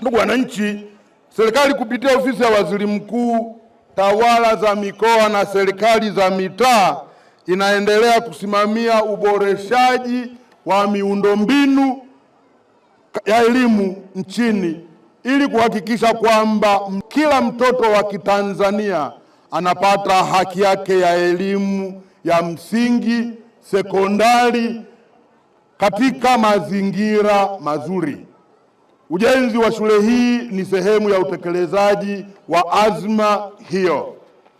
Ndugu wananchi, serikali kupitia ofisi ya Waziri Mkuu, tawala za mikoa na serikali za mitaa inaendelea kusimamia uboreshaji wa miundombinu ya elimu nchini ili kuhakikisha kwamba kila mtoto wa Kitanzania anapata haki yake ya elimu ya msingi, sekondari katika mazingira mazuri. Ujenzi wa shule hii ni sehemu ya utekelezaji wa azma hiyo.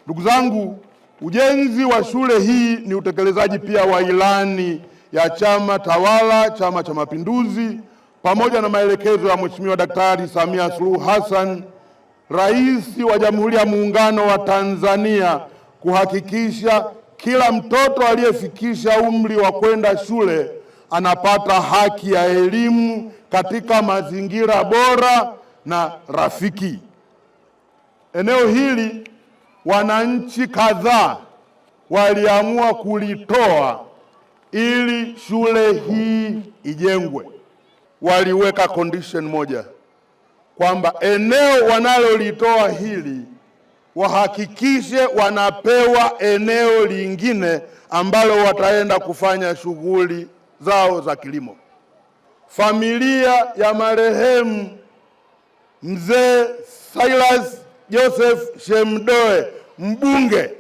Ndugu zangu, ujenzi wa shule hii ni utekelezaji pia wa ilani ya chama tawala, Chama cha Mapinduzi, pamoja na maelekezo ya Mheshimiwa Daktari Samia Suluhu Hassan, Rais wa Jamhuri ya Muungano wa Tanzania, kuhakikisha kila mtoto aliyefikisha umri wa kwenda shule anapata haki ya elimu katika mazingira bora na rafiki. Eneo hili wananchi kadhaa waliamua kulitoa ili shule hii ijengwe. Waliweka condition moja kwamba eneo wanalolitoa hili wahakikishe wanapewa eneo lingine ambalo wataenda kufanya shughuli zao za kilimo. Familia ya marehemu Mzee Silas Joseph Shemdoe, mbunge.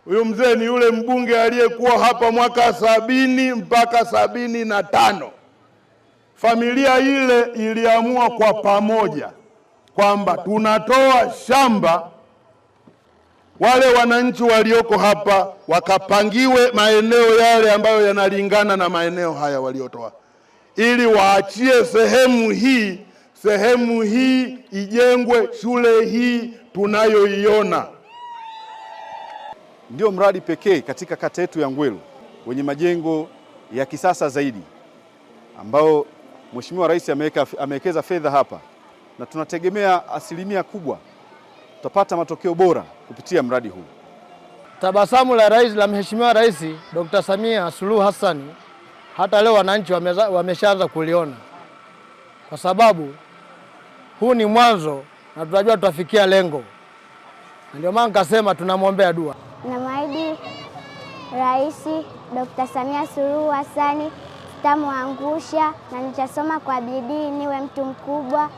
Huyu mzee ni yule mbunge aliyekuwa hapa mwaka 70 mpaka 75. Familia ile iliamua kwa pamoja kwamba tunatoa shamba, wale wananchi walioko hapa wakapangiwe maeneo yale ambayo yanalingana na maeneo haya waliotoa, ili waachie sehemu hii ijengwe shule hii tunayoiona. Ndio mradi pekee katika kata yetu ya Ngwelu wenye majengo ya kisasa zaidi ambao Mheshimiwa Rais amewekeza fedha hapa, na tunategemea asilimia kubwa tutapata matokeo bora kupitia mradi huu. Tabasamu la Mheshimiwa Rais Dr. Samia Suluhu Hassan hata leo wananchi wameshaanza kuliona, kwa sababu huu ni mwanzo na tunajua tutafikia lengo. Ndio maana nikasema tunamwombea dua. Namwahidi Rais Dr. Samia Suluhu Hassan sitamwangusha na nitasoma kwa bidii niwe mtu mkubwa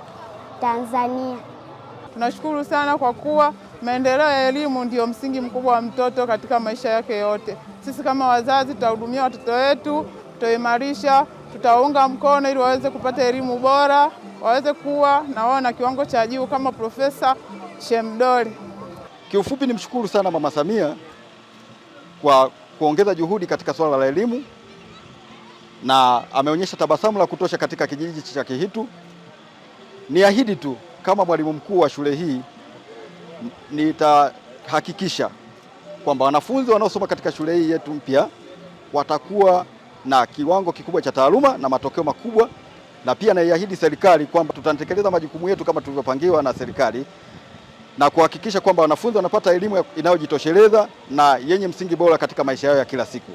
Tanzania. Tunashukuru sana kwa kuwa maendeleo ya elimu ndio msingi mkubwa wa mtoto katika maisha yake yote. Sisi kama wazazi tutahudumia watoto wetu, tutaimarisha, tutaunga mkono ili waweze kupata elimu bora, waweze kuwa na wao na kiwango cha juu kama Profesa Shemdoe. Kiufupi, nimshukuru sana Mama Samia kwa kuongeza juhudi katika swala la elimu, na ameonyesha tabasamu la kutosha katika kijiji cha Kihitu. Niahidi tu kama mwalimu mkuu wa shule hii nitahakikisha kwamba wanafunzi wanaosoma katika shule hii yetu mpya watakuwa na kiwango kikubwa cha taaluma na matokeo makubwa, na pia naiahidi serikali kwamba tutatekeleza majukumu yetu kama tulivyopangiwa na serikali na kuhakikisha kwamba wanafunzi wanapata elimu inayojitosheleza na yenye msingi bora katika maisha yao ya kila siku.